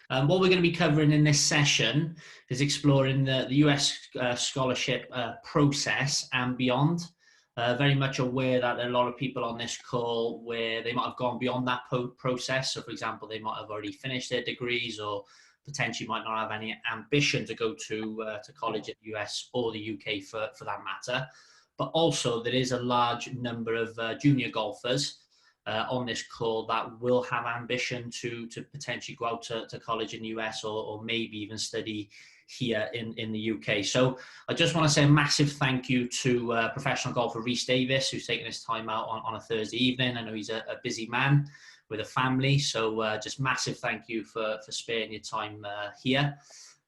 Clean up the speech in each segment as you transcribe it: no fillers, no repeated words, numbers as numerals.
What we're going to be covering in this session is exploring the US scholarship process and beyond. Very much aware that there are a lot of people on this call where they might have gone beyond that process. So, for example, they might have already finished their degrees or potentially might not have any ambition to go to college in the US or the UK for that matter. But also there is a large number of junior golfers on this call that will have ambition to potentially go out to college in the US or maybe even study here in the UK. So I just want to say a massive thank you to professional golfer Rhys Davies, who's taken his time out on a Thursday evening. I know he's a busy man with a family, so just massive thank you for sparing your time here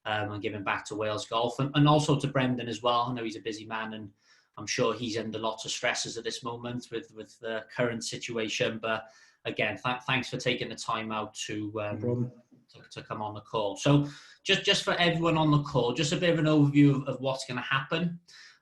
and giving back to Wales Golf, and also to Brendan as well. I know he's a busy man, and I'm sure he's under lots of stresses at this moment with the current situation. But again, thanks for taking the time out to come on the call. So just for everyone on the call, just a bit of an overview of what's going to happen.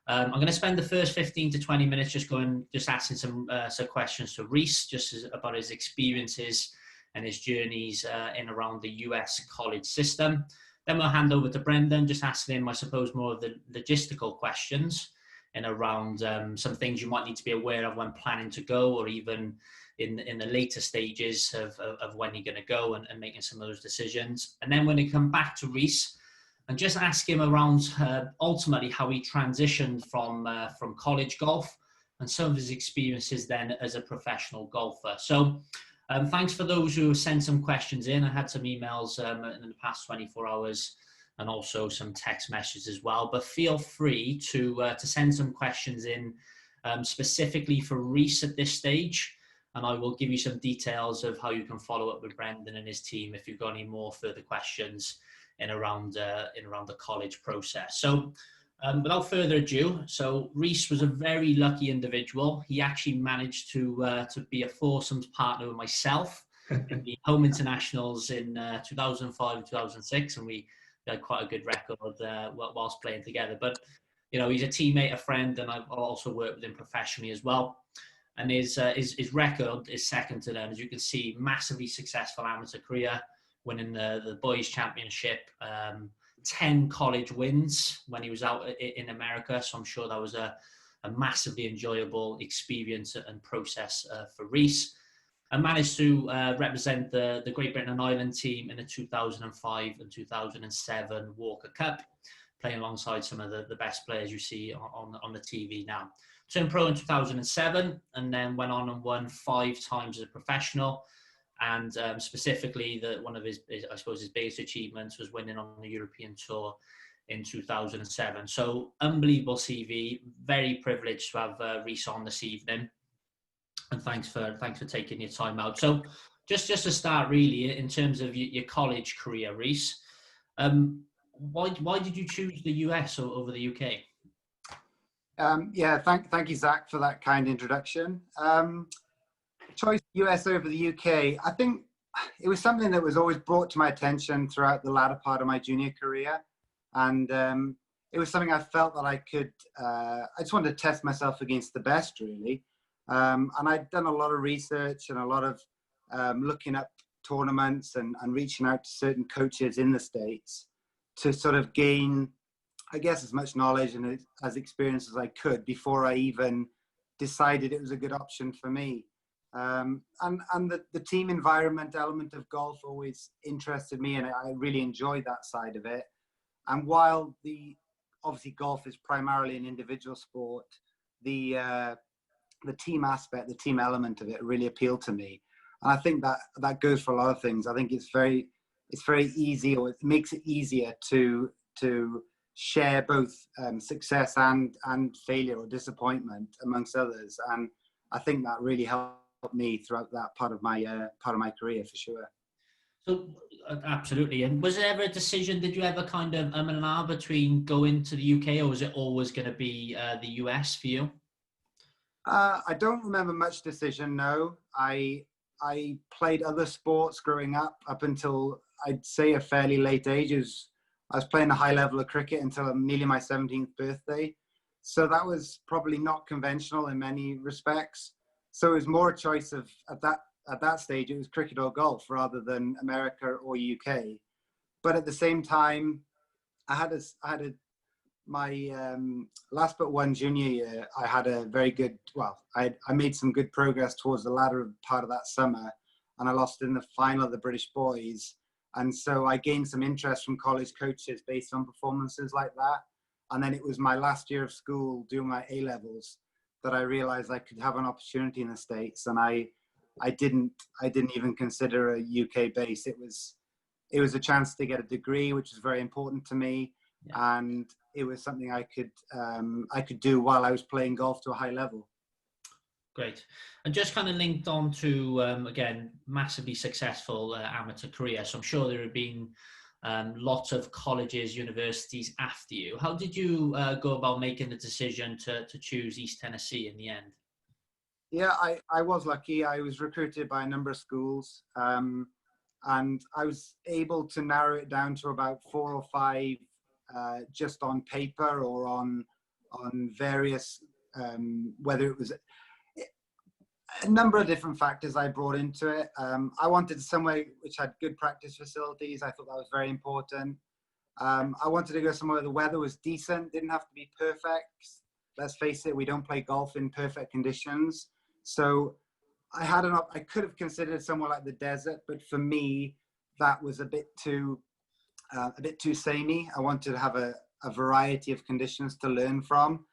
I'm going to spend the first 15 to 20 minutes just asking some questions to Rhys, about his experiences and his journeys in around the US college system. Then we'll hand over to Brendan, just asking him, I suppose, more of the logistical questions and around some things you might need to be aware of when planning to go, or even in the later stages of when you're going to go and making some of those decisions. And then when we come back to Rhys, and just ask him around ultimately how he transitioned from college golf and some of his experiences then as a professional golfer. So thanks for those who sent some questions in. I had some emails in the past 24 hours and also some text messages as well. But feel free to send some questions in specifically for Rhys at this stage. And I will give you some details of how you can follow up with Brendan and his team if you've got any more further questions in around the college process. So without further ado, so Rhys was a very lucky individual. He actually managed to be a foursomes partner with myself in the home internationals in 2005 and 2006, and we had quite a good record whilst playing together. But you know, he's a teammate, a friend, and I've also worked with him professionally as well. And his record is second to none. As you can see, massively successful amateur career, winning the boys championship, 10 college wins when he was out in America. So I'm sure that was a massively enjoyable experience and process for Rhys. And managed to represent the Great Britain and Ireland team in the 2005 and 2007 Walker Cup, playing alongside some of the best players you see on the TV now. Turned pro in 2007 and then went on and won 5 times as a professional. And specifically, one of his biggest achievements was winning on the European Tour in 2007. So unbelievable CV. Very privileged to have Rhys on this evening. And thanks for taking your time out. So just to start, really, in terms of your college career, Rhys, why did you choose the US over the UK? Thank you, Zach, for that kind introduction. Choice US over the UK, I think it was something that was always brought to my attention throughout the latter part of my junior career. And it was something I felt that I could, I just wanted to test myself against the best, really. And I'd done a lot of research and a lot of looking up tournaments and reaching out to certain coaches in the States to sort of gain, I guess, as much knowledge and as experience as I could before I even decided it was a good option for me. And the team environment element of golf always interested me, and I really enjoyed that side of it. And while obviously golf is primarily an individual sport, the team aspect, the team element of it really appealed to me. And I think that goes for a lot of things. I think it's very easy, or it makes it easier to share both success and failure or disappointment amongst others. And I think that really helped me throughout that part of my career, for sure. So absolutely. And was there ever a decision, did you ever kind of and ah between going to the UK, or was it always going to be the US for you? I don't remember much decision, no. I played other sports growing up until I'd say a fairly late age. I was playing a high level of cricket until nearly my 17th birthday. So that was probably not conventional in many respects. So it was more a choice of, at at that stage, it was cricket or golf rather than America or UK. But at the same time, my last but one junior year, I had a very good, I made some good progress towards the latter part of that summer, and I lost in the final of the British Boys. And so I gained some interest from college coaches based on performances like that. And then it was my last year of school doing my A-levels that I realized I could have an opportunity in the States. And I didn't even consider a UK base. It was a chance to get a degree, which was very important to me. Yeah. And it was something I could do while I was playing golf to a high level. Great. And just kind of linked on to, again, massively successful amateur career. So I'm sure there have been lots of colleges, universities after you. How did you go about making the decision to choose East Tennessee in the end? Yeah, I was lucky. I was recruited by a number of schools, and I was able to narrow it down to about 4 or 5 just on paper or on various, whether it was a number of different factors I brought into it. I wanted somewhere which had good practice facilities. I thought that was very important. I wanted to go somewhere where the weather was decent, didn't have to be perfect. Let's face it, we don't play golf in perfect conditions. So I could have considered somewhere like the desert, but for me, that was a bit too samey. I wanted to have a variety of conditions to learn from.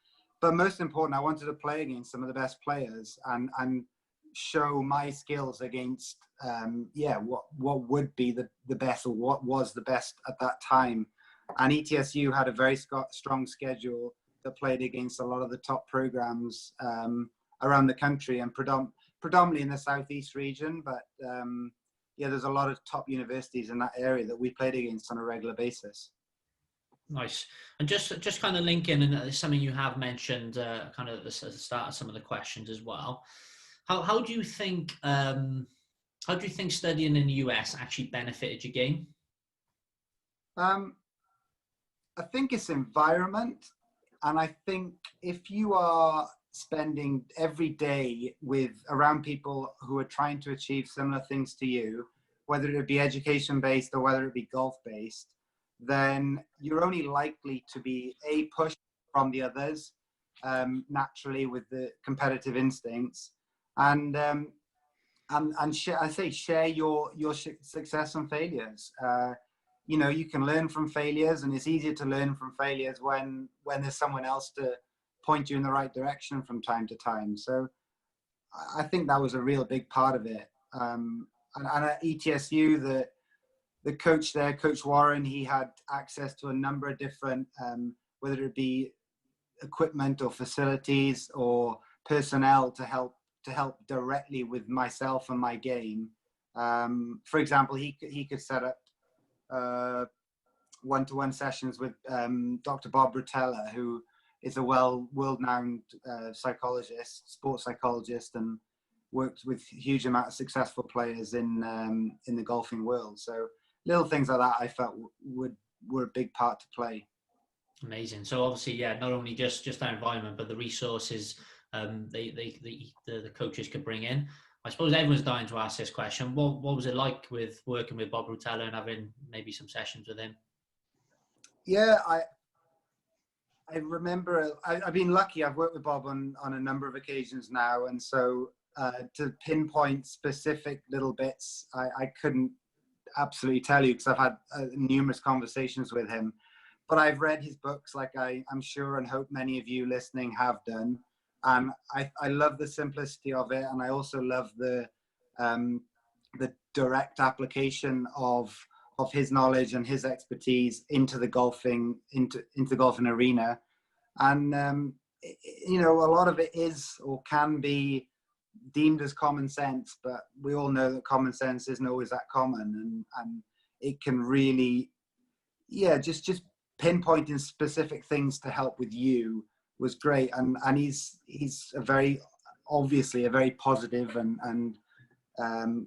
But most important, I wanted to play against some of the best players and show my skills against, what would be the best, or what was the best at that time. And ETSU had a very strong schedule that played against a lot of the top programs around the country, and predominantly in the Southeast region. But there's a lot of top universities in that area that we played against on a regular basis. Nice. And just kind of linking, and it's something you have mentioned kind of at the start of some of the questions as well. How do you think studying in the US actually benefited your game? I think it's environment, and I think if you are spending every day around people who are trying to achieve similar things to you, whether it be education based or whether it be golf based, then you're only likely to be pushed from the others naturally with the competitive instincts, and share your success and failures. You can learn from failures, and it's easier to learn from failures when there's someone else to point you in the right direction from time to time. So I think that was a real big part of it. And at ETSU, the coach there, Coach Warren, he had access to a number of different, whether it be equipment or facilities or personnel to help directly with myself and my game. For example, he could set up one-to-one sessions with Dr. Bob Rotella, who is a world-renowned psychologist, sports psychologist, and worked with huge amount of successful players in the golfing world. So little things like that I felt were a big part to play. Amazing. So obviously, not only just that environment, but the resources the coaches could bring in. I suppose everyone's dying to ask this question. What was it like with working with Bob Rotella and having maybe some sessions with him? Yeah, I remember. I've been lucky. I've worked with Bob on a number of occasions now, and so to pinpoint specific little bits, I couldn't absolutely tell you, because I've had numerous conversations with him. But I've read his books, like I'm sure and hope many of you listening have done. And I love the simplicity of it, and I also love the direct application of his knowledge and his expertise into the golfing arena. And a lot of it is or can be deemed as common sense, but we all know that common sense isn't always that common, and it can really just pinpointing specific things to help with you was great. And he's obviously a very positive and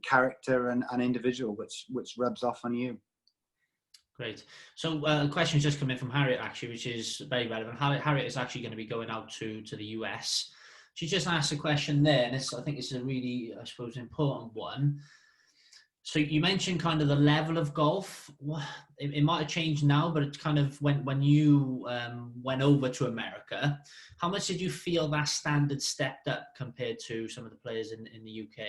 character and individual, which rubs off on you. Great. So a question just come in from Harriet, actually, which is very relevant. Harriet is actually going to be going out to the US. She just asked a question there, and I think it's a really, I suppose, important one. So you mentioned kind of the level of golf. It might have changed now, but it's kind of when you went over to America, how much did you feel that standard stepped up compared to some of the players in the UK?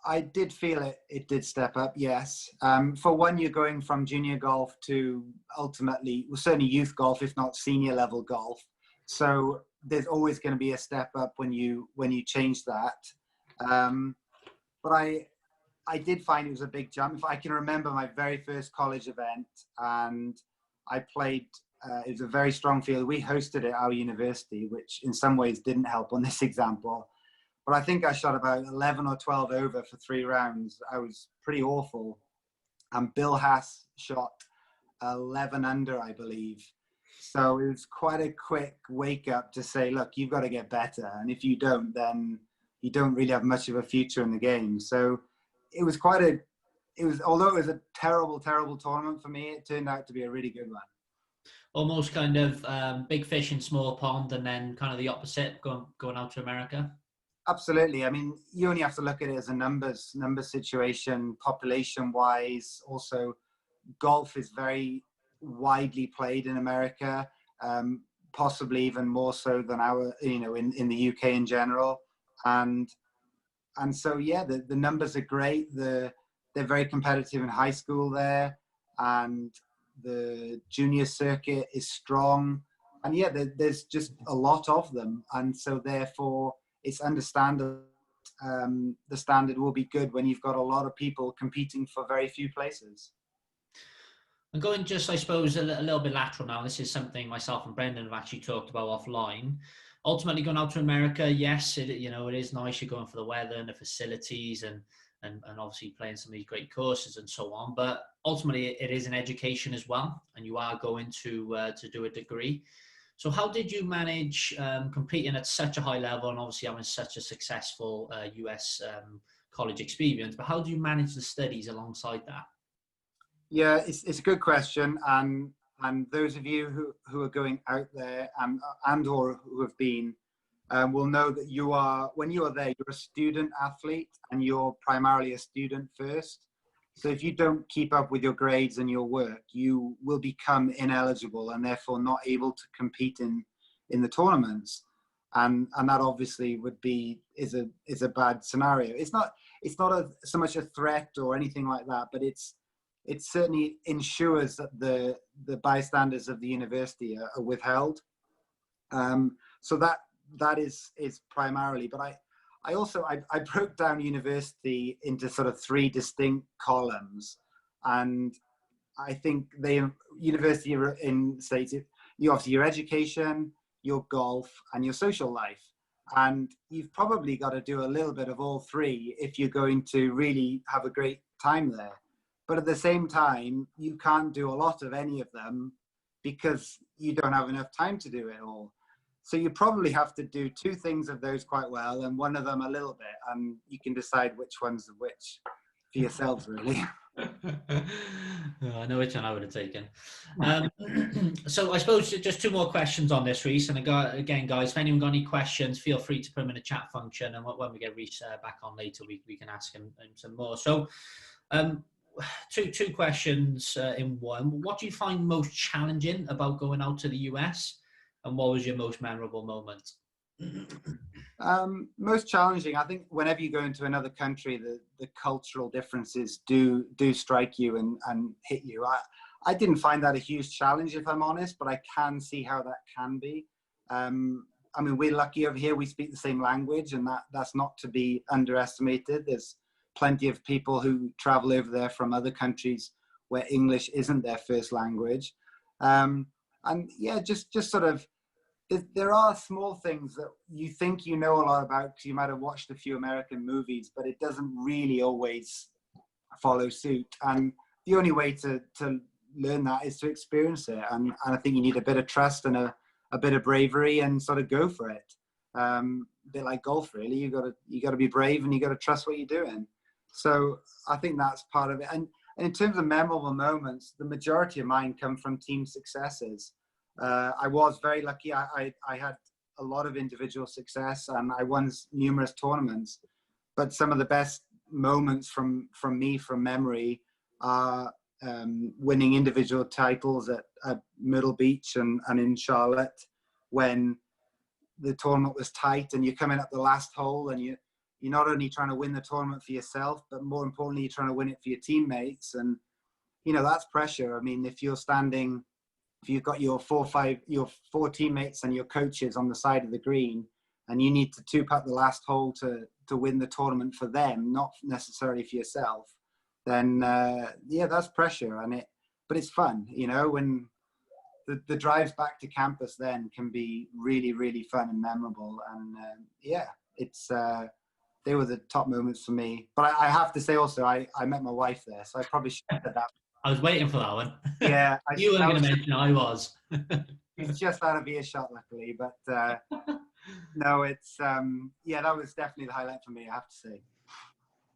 I did feel it did step up, yes. For one, you're going from junior golf to ultimately, well, certainly youth golf, if not senior level golf. So there's always going to be a step up when you change that. But I did find it was a big jump. If I can remember my very first college event, and I played, it was a very strong field. We hosted it at our university, which in some ways didn't help on this example. But I think I shot about 11 or 12 over for 3 rounds. I was pretty awful. And Bill Haas shot 11 under, I believe. So it was quite a quick wake up to say, look, you've got to get better. And if you don't, then you don't really have much of a future in the game. So it was although it was a terrible, terrible tournament for me, it turned out to be a really good one. Almost kind of big fish in small pond, and then kind of the opposite, going out to America. Absolutely. I mean, you only have to look at it as a numbers situation, population-wise. Also, golf is very widely played in America, possibly even more so than in the UK in general. And so, yeah, the numbers are great. They're very competitive in high school there, and the junior circuit is strong. And yeah, there's just a lot of them, and so therefore it's understandable. The standard will be good when you've got a lot of people competing for very few places. And going just, I suppose, a little bit lateral now, this is something myself and Brendan have actually talked about offline. Ultimately, going out to America, yes, it is nice. You're going for the weather and the facilities and obviously playing some of these great courses and so on. But ultimately, it is an education as well, and you are going to do a degree. So how did you manage competing at such a high level and obviously having such a successful US college experience? But how do you manage the studies alongside that? Yeah, it's a good question, and those of you who are going out there and or who have been will know that when you are there, you're a student athlete, and you're primarily a student first. So if you don't keep up with your grades and your work, you will become ineligible and therefore not able to compete in the tournaments. And that obviously is a bad scenario. It's not so much a threat or anything like that, but it certainly ensures that the bystanders of the university are withheld. So that is primarily, but I also broke down university into sort of 3 distinct columns, and I think university in States, you obviously your education, your golf, and your social life, and you've probably got to do a little bit of all 3 if you're going to really have a great time there. But at the same time, you can't do a lot of any of them because you don't have enough time to do it all. So you probably have to do 2 things of those quite well, and one of them a little bit, and you can decide which one's which for yourselves, really. I know which one I would have taken. So I suppose just 2 more questions on this, Reece. And again, guys, if anyone got any questions, feel free to put them in the chat function, and when we get Reece back on later, we can ask him some more. So two questions in one. What do you find most challenging about going out to the US? And what was your most memorable moment? Most challenging, I think whenever you go into another country, the cultural differences do strike you and hit you. I didn't find that a huge challenge, if I'm honest, but I can see how that can be. I mean, we're lucky over here, we speak the same language, and that's not to be underestimated. There's plenty of people who travel over there from other countries where English isn't their first language. And yeah, just sort of, there are small things that you think you know a lot about because you might have watched a few American movies, but it doesn't really always follow suit. And the only way to learn that is to experience it. And I think you need a bit of trust and a bit of bravery and sort of go for it. A bit like golf, really. You got to be brave and you got to trust what you're doing. So I think that's part of it. And in terms of memorable moments, the majority of mine come from team successes. I was very lucky. I had a lot of individual success, and I won numerous tournaments. But some of the best moments from memory are winning individual titles at Myrtle Beach and in Charlotte, when the tournament was tight and you're coming up the last hole, and you're not only trying to win the tournament for yourself, but more importantly, you're trying to win it for your teammates. And that's pressure. I mean, if you've got your four teammates and your coaches on the side of the green, and you need to two-putt the last hole to win the tournament for them, not necessarily for yourself, then that's pressure. But it's fun, when the drives back to campus then can be really, really fun and memorable. And they were the top moments for me. But I have to say also, I met my wife there, so I probably should have said that. I was waiting for that one. Yeah. You weren't going to mention I was. It's just out of earshot, luckily. But no, it's, that was definitely the highlight for me, I have to say.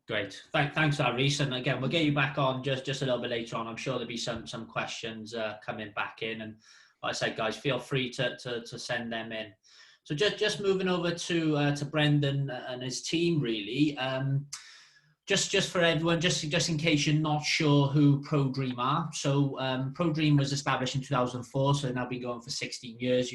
Great. Thanks for that, Rhys. And again, we'll get you back on just a little bit later on. I'm sure there'll be some questions coming back in. And like I said, guys, feel free to send them in. So just moving over to Brendan and his team, really. Just for everyone, just in case you're not sure who ProDream are. So ProDream was established in 2004, so they've now been going for 16 years.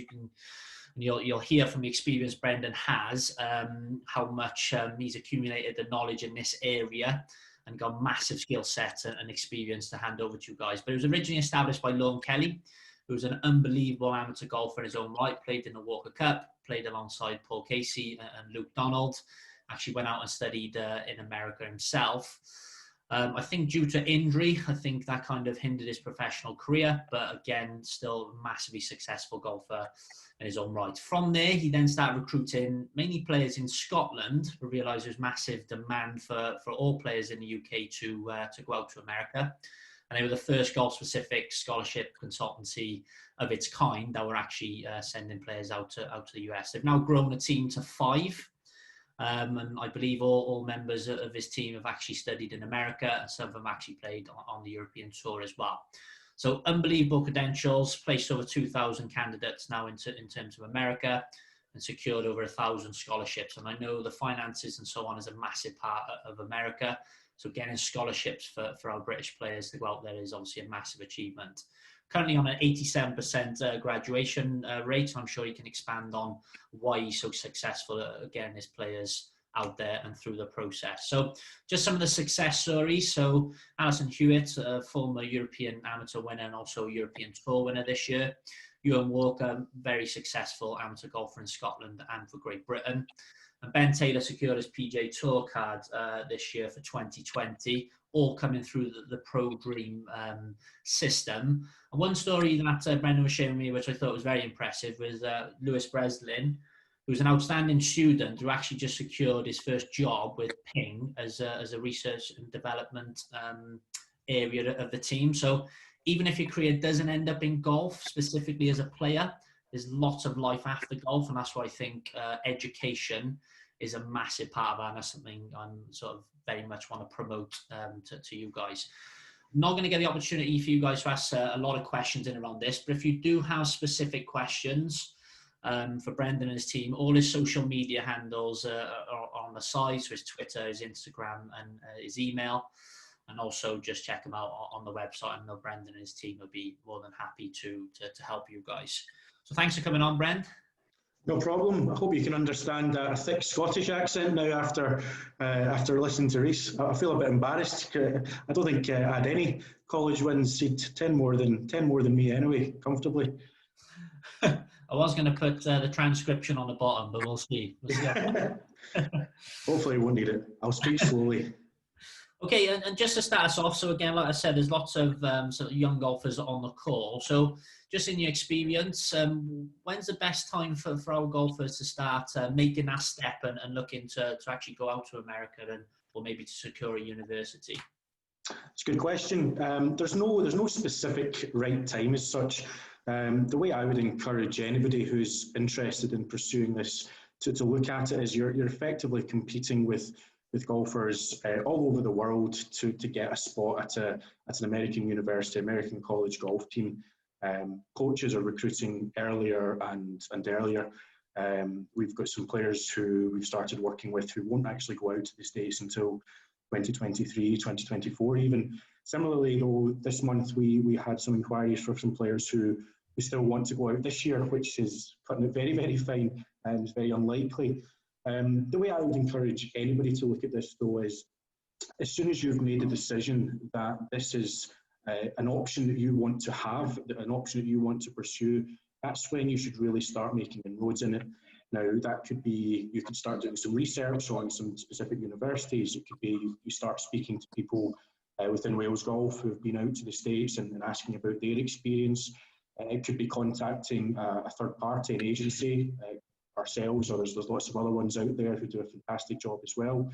You'll hear from the experience Brendan has, how much he's accumulated the knowledge in this area and got massive skill set and experience to hand over to you guys. But it was originally established by Lorne Kelly, who was an unbelievable amateur golfer in his own right, played in the Walker Cup, played alongside Paul Casey and Luke Donald. Actually went out and studied in America himself. I think due to injury, I think that kind of hindered his professional career, but again, still a massively successful golfer in his own right. From there, he then started recruiting mainly players in Scotland, but realised there's massive demand for all players in the UK to go out to America. And they were the first golf-specific scholarship consultancy of its kind that were actually sending players out to the US. They've now grown a team to 5. And I believe all members of his team have actually studied in America, and some of them actually played on the European Tour as well. So unbelievable credentials, placed over 2,000 candidates now in terms of America, and secured over 1,000 scholarships. And I know the finances and so on is a massive part of America. So getting scholarships for our British players to go out there is obviously a massive achievement. Currently on an 87% graduation rate. I'm sure you can expand on why he's so successful, again, his players out there and through the process. So just some of the success stories. So Alison Hewitt, a former European amateur winner and also European Tour winner this year. Ewan Walker, very successful amateur golfer in Scotland and for Great Britain. And Ben Taylor secured his PGA Tour card this year for 2020, all coming through the ProDream system. And one story that Brendan was sharing with me, which I thought was very impressive, was Lewis Breslin, who's an outstanding student who actually just secured his first job with Ping as a research and development area of the team. So even if your career doesn't end up in golf, specifically as a player, there's lots of life after golf, and that's why I think education is a massive part of that, and that's something I'm sort of very much want to promote to you guys. I'm not going to get the opportunity for you guys to ask a lot of questions in around this, but if you do have specific questions for Brendan and his team, all his social media handles are on the side, so his Twitter, his Instagram, and his email. And also just check him out on the website. I know Brendan and his team will be more than happy to help you guys. So thanks for coming on, Brend. No problem. I hope you can understand a thick Scottish accent now after listening to Rhys. I feel a bit embarrassed. I don't think I had any college wins. He'd 10 more than me anyway, comfortably. I was going to put the transcription on the bottom, but we'll see. Hopefully, I won't need it. I'll speak slowly. Okay, and just to start us off, so again, like I said, there's lots of sort of young golfers on the call. So just in your experience, when's the best time for our golfers to start making that step and looking to actually go out to America or maybe to secure a university? It's a good question. There's no specific right time as such. The way I would encourage anybody who's interested in pursuing this to look at it is you're effectively competing with golfers all over the world to get a spot at an American university, American college golf team. Coaches are recruiting earlier and earlier. We've got some players who we've started working with who won't actually go out to the States until 2023, 2024 even. Similarly, though, this month we had some inquiries for some players who still want to go out this year, which is putting it very, very fine and is very unlikely. The way I would encourage anybody to look at this, though, is as soon as you've made a decision that this is an option that you want to have, an option that you want to pursue, that's when you should really start making inroads in it. Now, that could be, you could start doing some research on some specific universities. It could be you start speaking to people within Wales Golf who have been out to the States and asking about their experience. It could be contacting a third party, an agency, ourselves, or there's lots of other ones out there who do a fantastic job as well.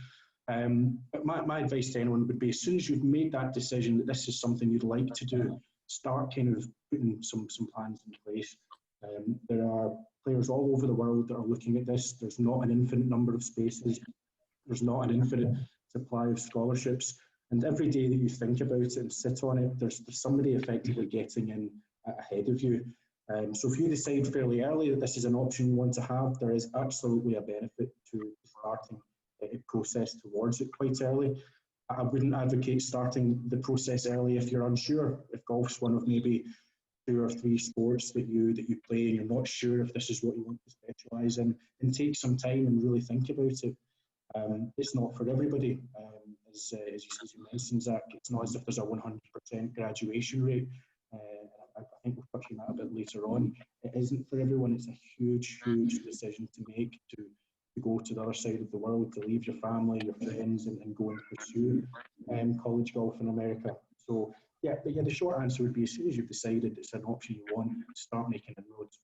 But my advice to anyone would be, as soon as you've made that decision that this is something you'd like to do, start kind of putting some plans in place. There are players all over the world that are looking at this. There's not an infinite number of spaces. There's not an infinite supply of scholarships. And every day that you think about it and sit on it, there's somebody effectively getting in ahead of you. So if you decide fairly early that this is an option you want to have, there is absolutely a benefit to starting a process towards it quite early. I wouldn't advocate starting the process early if you're unsure. If golf's one of maybe 2 or 3 sports that you play and you're not sure if this is what you want to specialise in, and take some time and really think about it. It's not for everybody. As you mentioned, Zach, it's not as if there's a 100% graduation rate. I think we'll touch on that a bit later on. It isn't for everyone. It's a huge, huge decision to make to go to the other side of the world, to leave your family, your friends, and go and pursue college golf in America. So yeah, the short answer would be, as soon as you've decided it's an option you want, start making inroads.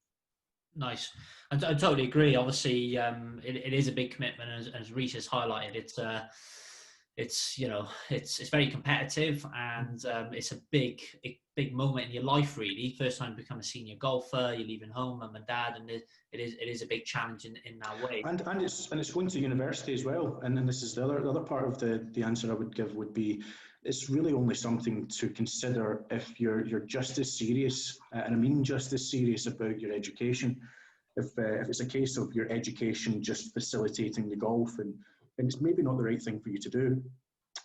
Nice. I totally agree. Obviously, it is a big commitment, as Rhys has highlighted. It's very competitive, and it's a big moment in your life, really. First time to become a senior golfer, you're leaving home, mum and dad, and it is a big challenge in that way. And it's going to university as well. And then this is the other part of the answer I would give would be, it's really only something to consider if you're just as serious, and I mean just as serious about your education. If it's a case of your education just facilitating the golf and it's maybe not the right thing for you to do,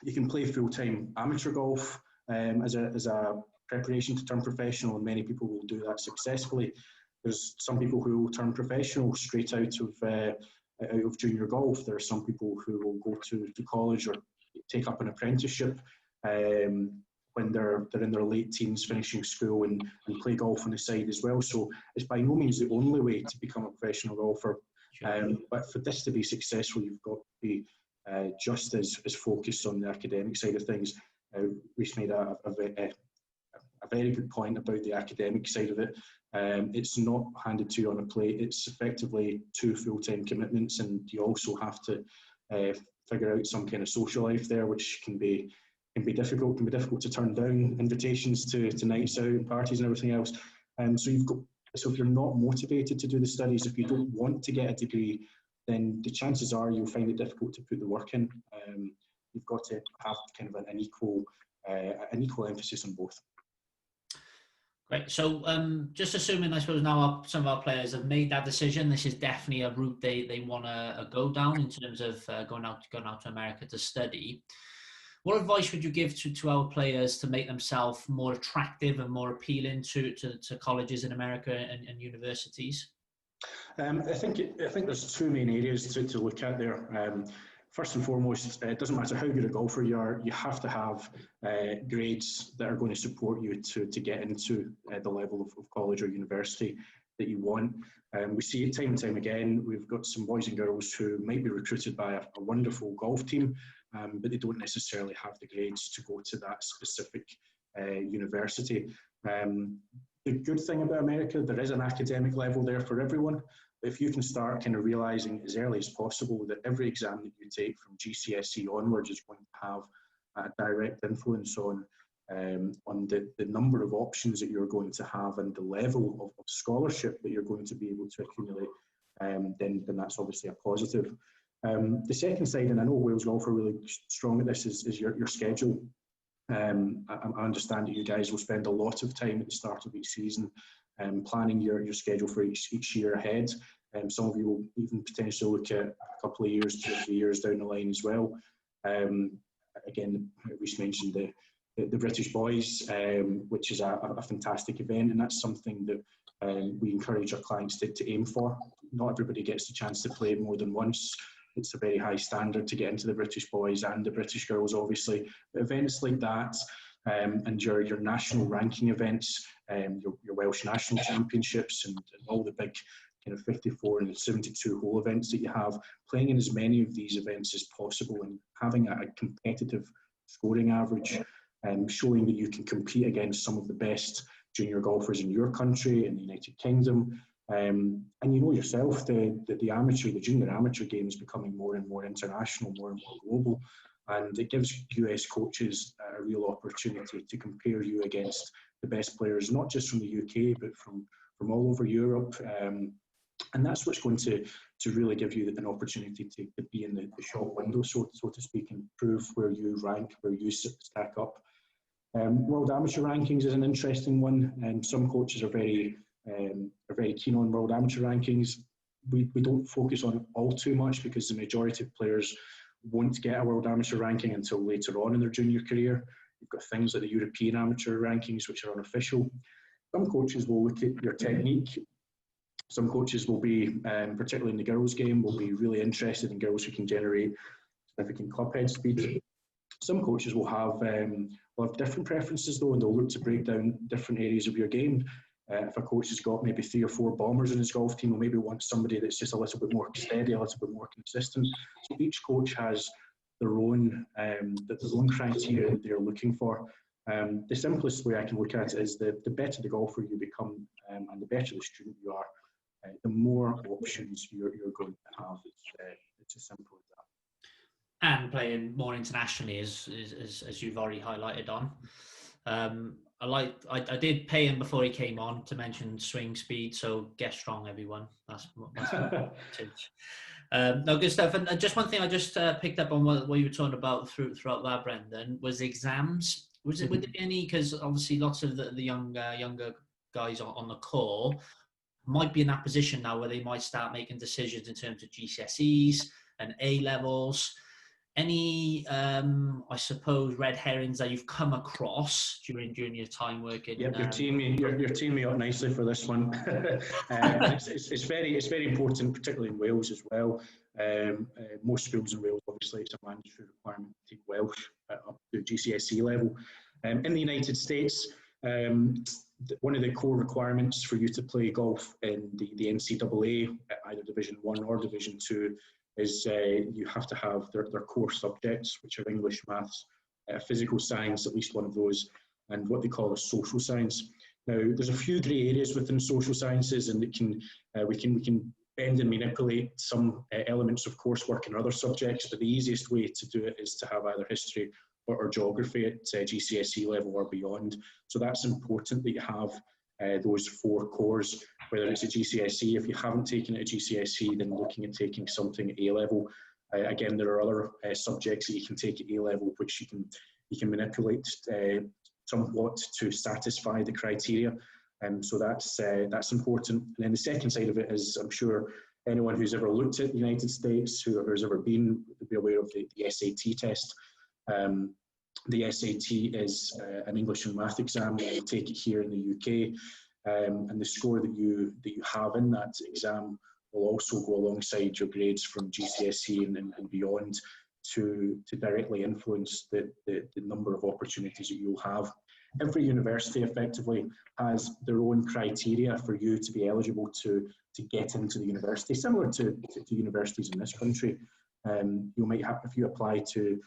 you can play full-time amateur golf as a preparation to turn professional, and many people will do that successfully. There's some people who will turn professional straight out of junior golf. There are some people who will go to college or take up an apprenticeship when they're in their late teens, finishing school, and play golf on the side as well. So it's by no means the only way to become a professional golfer. But for this to be successful, you've got to be just as focused on the academic side of things. We've made a very good point about the academic side of it. It's not handed to you on a plate. It's effectively 2 full-time commitments, and you also have to figure out some kind of social life there, which can be difficult. Can be difficult to turn down invitations to nights out and parties and everything else. So if you're not motivated to do the studies, if you don't want to get a degree, then the chances are you'll find it difficult to put the work in. You've got to have kind of an equal emphasis on both. Great. So just assuming, I suppose, now some of our players have made that decision, this is definitely a route they want to go down in terms of going out to America to study. What advice would you give to our players to make themselves more attractive and more appealing to colleges in America and universities? I think there's 2 main areas to look at there. First and foremost, it doesn't matter how good a golfer you are, you have to have grades that are going to support you to get into the level of college or university that you want. We see it time and time again. We've got some boys and girls who might be recruited by a wonderful golf team, but they don't necessarily have the grades to go to that specific university. The good thing about America, there is an academic level there for everyone. If you can start kind of realising as early as possible that every exam that you take from GCSE onwards is going to have a direct influence on the number of options that you're going to have and the level of scholarship that you're going to be able to accumulate, then that's obviously a positive. The second side, and I know Wales Golf are really strong at this, is your schedule. I understand that you guys will spend a lot of time at the start of each season planning your schedule for each year ahead. Some of you will even potentially look at a couple of years, 2 or 3 years down the line as well. Again, Rhys mentioned the British Boys, which is a fantastic event, and that's something that we encourage our clients to aim for. Not everybody gets the chance to play more than once. It's a very high standard to get into the British Boys and the British Girls, obviously. But events like that, and your national ranking events, your Welsh National Championships, and all the big kind of 54 and 72 hole events that you have, playing in as many of these events as possible and having a competitive scoring average, showing that you can compete against some of the best junior golfers in your country, in the United Kingdom. And you know yourself, the junior amateur game is becoming more and more international, more and more global. And it gives US coaches a real opportunity to compare you against the best players, not just from the UK, but from all over Europe. And that's what's going to really give you an opportunity to be in the shop window, so to speak, and prove where you rank, where you stack up. World Amateur Rankings is an interesting one, and some coaches are very keen on World Amateur Rankings. We don't focus on it all too much because the majority of players won't get a World Amateur Ranking until later on in their junior career. You've got things like the European Amateur Rankings, which are unofficial. Some coaches will look at your technique. Some coaches will be, particularly in the girls' game, will be really interested in girls who can generate significant club head speed. Some coaches will have different preferences though, and they'll look to break down different areas of your game. If a coach has got maybe 3 or 4 bombers in his golf team, or maybe wants somebody that's just a little bit more steady, a little bit more consistent. So each coach has their own criteria that they're looking for. The simplest way I can look at it is the better the golfer you become, and the better the student you are, the more options you're going to have. It's as simple as that. And playing more internationally, as you've already highlighted on. I did pay him before he came on to mention swing speed, so get strong, everyone. That's my message. No, good stuff. And just one thing I just picked up on what you were talking about throughout that, Brendan, was exams. Would there be any, because obviously lots of the younger guys on the call might be in that position now where they might start making decisions in terms of GCSEs and A levels. Any, I suppose, red herrings that you've come across during your time working? Yep, you're teeing me up nicely for this one. It's very important, particularly in Wales as well. Most schools in Wales, obviously, it's a mandatory requirement to take Welsh up to GCSE level. In the United States, one of the core requirements for you to play golf in the NCAA, either Division 1 or Division 2, is you have to have their core subjects, which are English, maths, physical science, at least one of those, and what they call a social science. Now, there's a few grey areas within social sciences, and we can bend and manipulate some elements of coursework in other subjects, but the easiest way to do it is to have either history or geography at GCSE level or beyond. So that's important that you have those 4 cores, whether it's a GCSE. If you haven't taken it at GCSE, then looking at taking something at A level. Again, there are other subjects that you can take at A level, which you can manipulate somewhat to satisfy the criteria. So that's important. And then the second side of it is, I'm sure anyone who's ever looked at the United States, who's ever been, will be aware of the SAT test. The SAT is an English and math exam. You take it here in the UK, and the score that you have in that exam will also go alongside your grades from GCSE and beyond to directly influence the number of opportunities that you'll have. Every university effectively has their own criteria for you to be eligible to get into the university, similar to universities in this country. You might have, if you apply to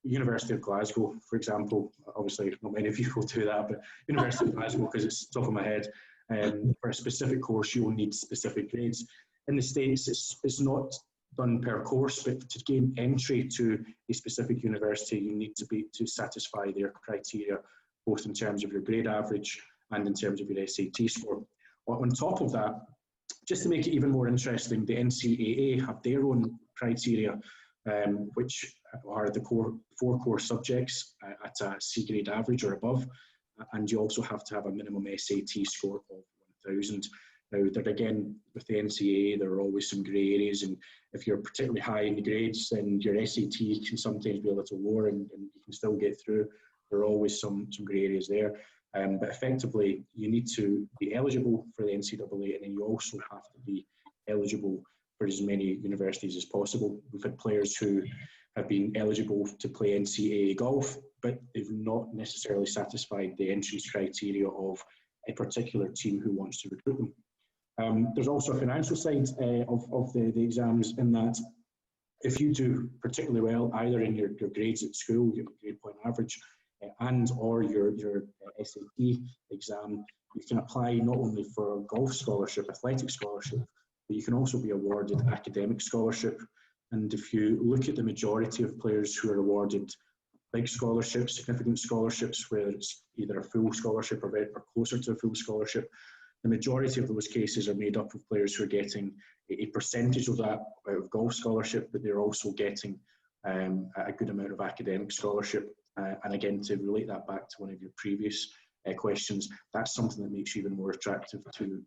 University of Glasgow, for example, obviously not many of you will do that, but University of Glasgow, because it's top of my head, for a specific course you'll need specific grades. In the States, it's not done per course, but to gain entry to a specific university, you need to satisfy their criteria, both in terms of your grade average and in terms of your SAT score. On top of that, just to make it even more interesting, the NCAA have their own criteria, which are the 4 core subjects at a C grade average or above, and you also have to have a minimum SAT score of 1000. Now, there again, with the NCAA, there are always some grey areas, and if you're particularly high in the grades, then your SAT can sometimes be a little lower, and you can still get through. There are always some grey areas there. But effectively, you need to be eligible for the NCAA, and then you also have to be eligible for as many universities as possible. We've had players who have been eligible to play NCAA golf, but they've not necessarily satisfied the entrance criteria of a particular team who wants to recruit them. There's also a financial side of the exams, in that if you do particularly well, either in your grades at school, your grade point average, and or your SAT exam, you can apply not only for a golf scholarship, athletic scholarship, but you can also be awarded academic scholarship. And if you look at the majority of players who are awarded big scholarships, significant scholarships, whether it's either a full scholarship or closer to a full scholarship, the majority of those cases are made up of players who are getting a percentage of that out of golf scholarship, but they're also getting a good amount of academic scholarship. And again, to relate that back to one of your previous questions, that's something that makes you even more attractive to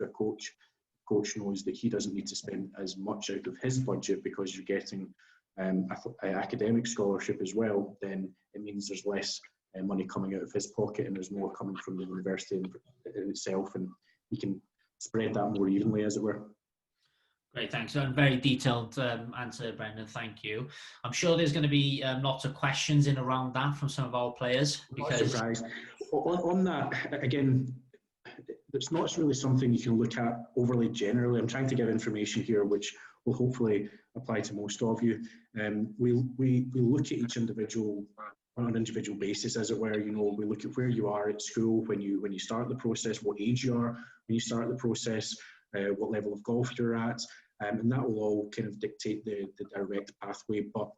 a coach. The coach knows that he doesn't need to spend as much out of his budget because you're getting an academic scholarship as well. Then it means there's less money coming out of his pocket, and there's more coming from the university in itself, and he can spread that more evenly, as it were. Great, thanks. A very detailed answer, Brendan. Thank you. I'm sure there's going to be lots of questions in around that from some of our players. Because... Not surprised. On that, again, it's not really something you can look at overly generally. I'm trying to give information here which will hopefully apply to most of you. We look at each individual on an individual basis, as it were. You know, we look at where you are at school when you start the process, what age you are when you start the process, what level of golf you're at, and that will all kind of dictate the direct pathway. But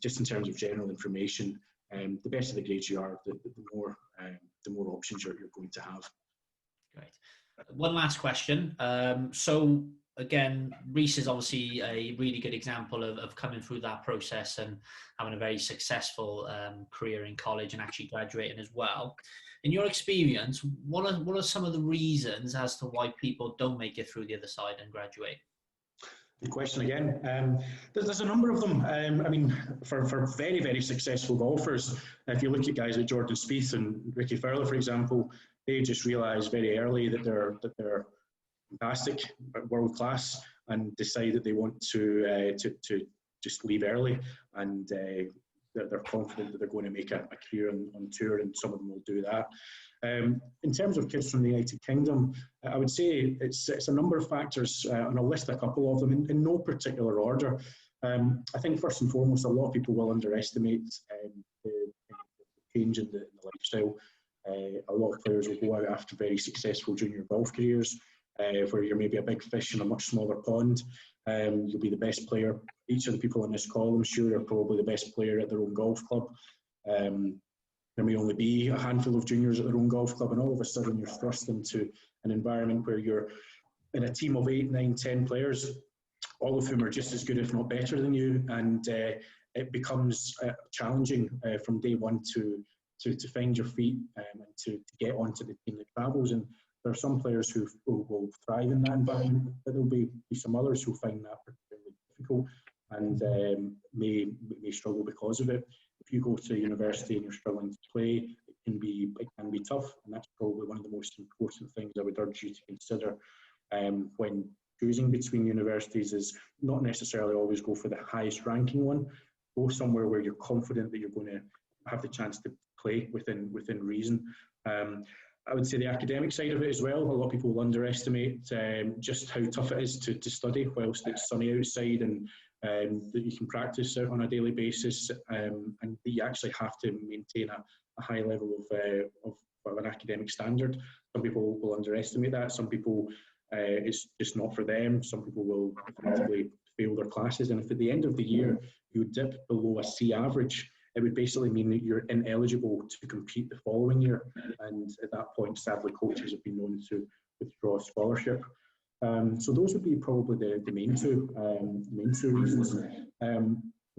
just in terms of general information, the better the grades you are, the more options you're going to have. Great. One last question. So again, Reese is obviously a really good example of coming through that process and having a very successful career in college and actually graduating as well. In your experience, what are some of the reasons as to why people don't make it through the other side and graduate? Good question again. There's a number of them. I mean, for very, very successful golfers, if you look at guys like Jordan Spieth and Ricky Fowler, for example, they just realise very early that they're fantastic, world class, and decide that they want to just leave early, and they're confident that they're going to make a career on tour, and some of them will do that. In terms of kids from the United Kingdom, I would say it's a number of factors, and I'll list a couple of them in no particular order. I think first and foremost, a lot of people will underestimate the change in the lifestyle. A lot of players will go out after very successful junior golf careers, where you're maybe a big fish in a much smaller pond. You'll be the best player. Each of the people in this call, I'm sure, are probably the best player at their own golf club. There may only be a handful of juniors at their own golf club, and all of a sudden you're thrust into an environment where you're in a team of 8, 9, 10 players, all of whom are just as good, if not better than you, and it becomes challenging from day one to find your feet and to get onto the team that travels. And there are some players who will thrive in that environment, but there'll be some others who find that particularly difficult and may struggle because of it. If you go to university and you're struggling to play, it can be tough, and that's probably one of the most important things I would urge you to consider when choosing between universities, is not necessarily always go for the highest ranking one. Go somewhere where you're confident that you're going to have the chance to play within reason. I would say the academic side of it as well. A lot of people will underestimate just how tough it is to study whilst it's sunny outside, and that you can practice out on a daily basis, and that you actually have to maintain a high level of an academic standard. Some people will underestimate that. Some people, it's just not for them. Some people will effectively fail their classes, and if at the end of the year you dip below a C average, it would basically mean that you're ineligible to compete the following year. And at that point, sadly, coaches have been known to withdraw a scholarship. So those would be probably the main two reasons.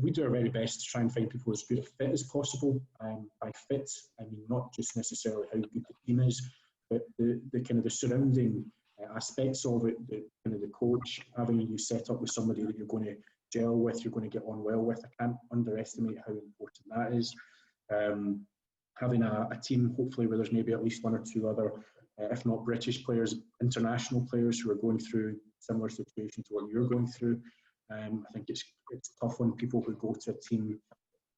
We do our very best to try and find people as good a fit as possible. By fit, I mean not just necessarily how good the team is, but the kind of the surrounding aspects of it, the kind of the coach, having you set up with somebody that you're going to gel with, you're going to get on well with. I can't underestimate how important that is. Having a team, hopefully, where there's maybe at least one or two other, if not British players, international players who are going through similar situation to what you're going through. I think it's tough on people who go to a team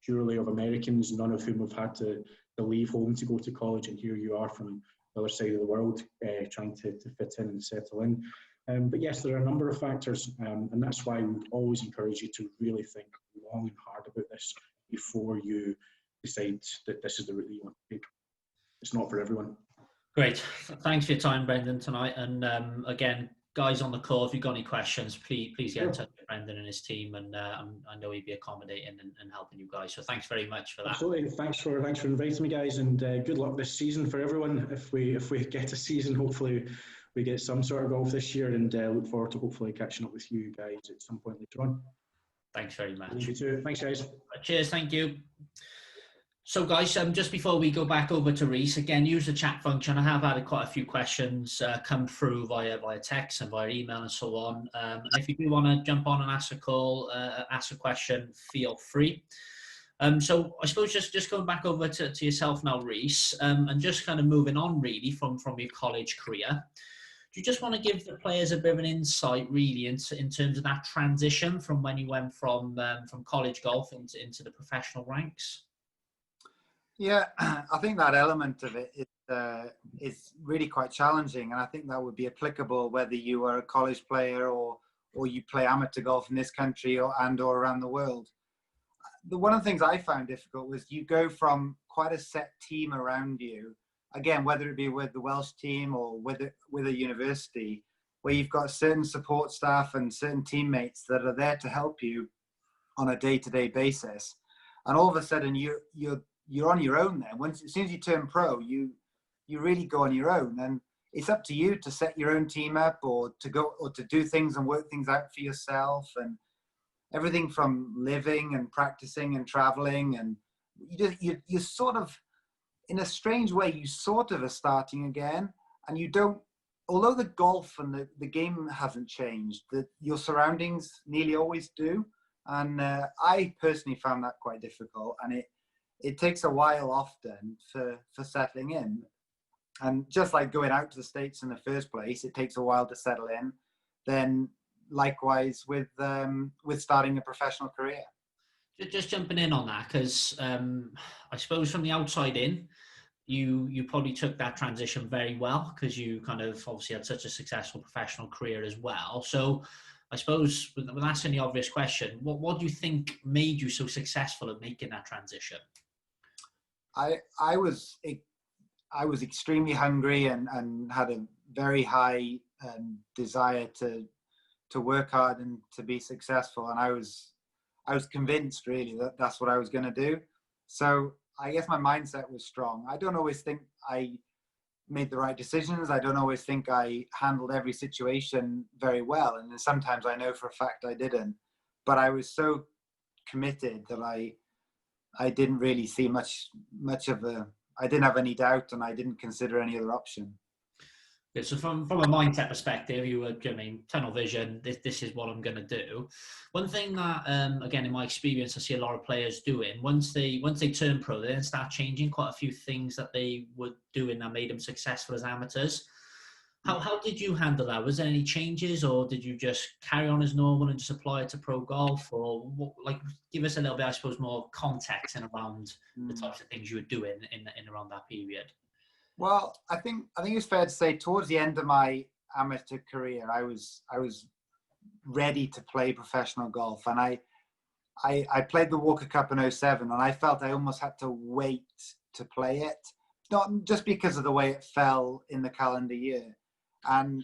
purely of Americans, none of whom have had to leave home to go to college, and here you are from the other side of the world trying to fit in and settle in. But yes, there are a number of factors, and that's why we would always encourage you to really think long and hard about this before you decide that this is the route that you want to take. It's not for everyone. Great. Thanks for your time, Brendan, tonight. And again, guys on the call, if you've got any questions, please get in touch with Brendan and his team, and I know he'd be accommodating and helping you guys. So thanks very much for that. Absolutely. Thanks for inviting me, guys, and good luck this season for everyone. If we get a season, hopefully we get some sort of golf this year, and look forward to hopefully catching up with you guys at some point later on. Thanks very much. You too. Thanks, guys. Cheers. Thank you. So guys, just before we go back over to Reese, again, use the chat function. I have had quite a few questions come through via text and via email and so on. And if you do want to jump on and ask a question, feel free. So I suppose just going back over to yourself now, Reese, and just kind of moving on really from your college career. Do you just want to give the players a bit of an insight really in terms of that transition from when you went from college golf into the professional ranks? Yeah, I think that element of it is really quite challenging, and I think that would be applicable whether you are a college player or you play amateur golf in this country or around the world. One of the things I found difficult was you go from quite a set team around you, again, whether it be with the Welsh team or with a university, where you've got certain support staff and certain teammates that are there to help you on a day-to-day basis, and all of a sudden you're on your own then. As soon as you turn pro, you really go on your own, and it's up to you to set your own team up or to do things and work things out for yourself, and everything from living and practicing and traveling, and you sort of, in a strange way, you sort of are starting again, and you don't, although the golf and the game hasn't changed, your surroundings nearly always do, and I personally found that quite difficult, and it takes a while often for settling in. And just like going out to the States in the first place, it takes a while to settle in. Then likewise with starting a professional career. Just jumping in on that, because I suppose from the outside in, you probably took that transition very well, because you kind of obviously had such a successful professional career as well. So I suppose with asking the obvious question, what do you think made you so successful at making that transition? I was extremely hungry and had a very high desire to work hard and to be successful, and I was convinced really that that's what I was going to do. So I guess my mindset was strong. I don't always think I made the right decisions. I don't always think I handled every situation very well, and sometimes I know for a fact I didn't. But I was so committed that I didn't really see much of I didn't have any doubt, and I didn't consider any other option. Yeah, so from a mindset perspective, you were, tunnel vision, this is what I'm going to do. One thing that, again, in my experience, I see a lot of players doing, once they turn pro, they then start changing quite a few things that they were doing that made them successful as amateurs. How did you handle that? Was there any changes, or did you just carry on as normal and just apply it to pro golf? Or give us a little bit, I suppose, more context and around the types of things you were doing in around that period. Well, I think it's fair to say towards the end of my amateur career, I was ready to play professional golf, and I played the Walker Cup in 2007, and I felt I almost had to wait to play it, not just because of the way it fell in the calendar year. And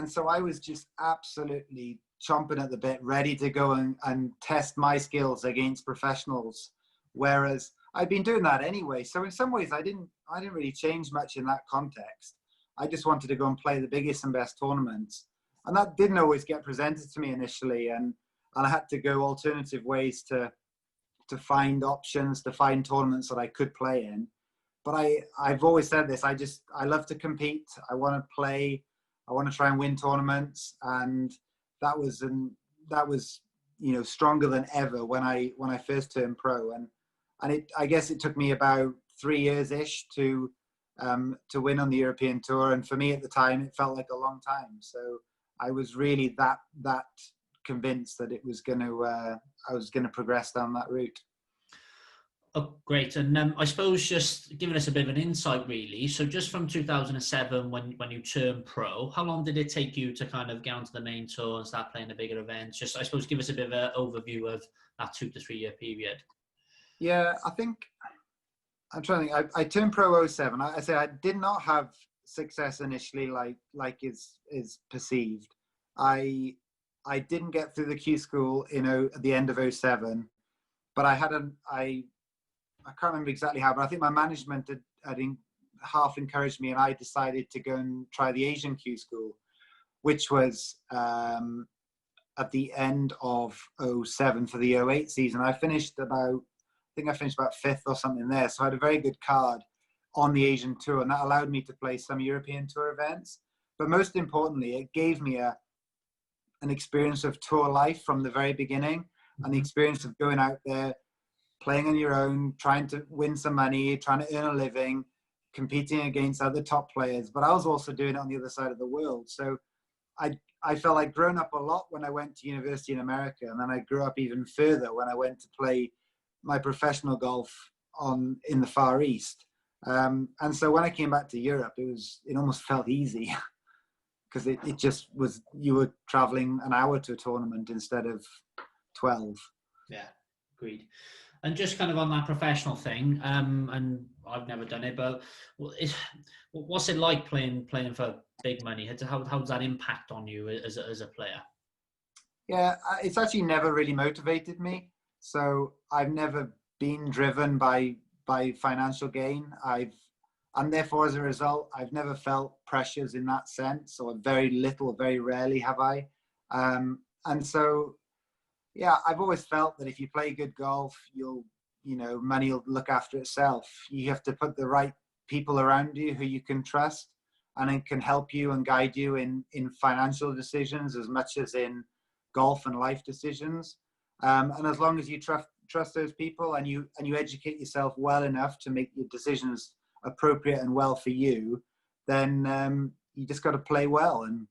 so I was just absolutely chomping at the bit, ready to go and test my skills against professionals. Whereas I'd been doing that anyway. So in some ways, I didn't really change much in that context. I just wanted to go and play the biggest and best tournaments. And that didn't always get presented to me initially. And I had to go alternative ways to find options, to find tournaments that I could play in. But I've always said this, I love to compete. I want to play I want to try and win tournaments, and that was stronger than ever when I first turned pro, and I guess it took me about 3 years ish to win on the European Tour, and for me at the time it felt like a long time. So I was really that convinced that it was going to I was going to progress down that route. Oh, great. And I suppose just giving us a bit of an insight, really. So just from 2007, when you turned pro, how long did it take you to kind of get onto the main tour and start playing the bigger events? Just, I suppose, give us a bit of an overview of that 2 to 3 year period. Yeah, I think I'm trying to think. I turned pro 07. I say I did not have success initially, like is perceived. I didn't get through the Q school, at the end of 07, but I can't remember exactly how, but I think my management had half encouraged me, and I decided to go and try the Asian Q school, which was at the end of 07 for the 08 season. I finished about 5th or something there. So I had a very good card on the Asian Tour, and that allowed me to play some European Tour events. But most importantly, it gave me an experience of tour life from the very beginning, and the experience of going out there, playing on your own, trying to win some money, trying to earn a living, competing against other top players. But I was also doing it on the other side of the world. So I felt I'd grown up a lot when I went to university in America. And then I grew up even further when I went to play my professional golf in the Far East. And so when I came back to Europe, it almost felt easy because it just was, you were traveling an hour to a tournament instead of 12. Yeah, agreed. And just kind of on that professional thing, and I've never done it, but what's it like playing for big money? How does that impact on you as a player? Yeah, it's actually never really motivated me. So I've never been driven by financial gain. And therefore, as a result, I've never felt pressures in that sense, or very rarely have I. And so, yeah, I've always felt that if you play good golf, money will look after itself. You have to put the right people around you who you can trust, and it can help you and guide you in financial decisions as much as in golf and life decisions. And as long as you trust those people, and you educate yourself well enough to make your decisions appropriate and well for you, then you just got to play well. And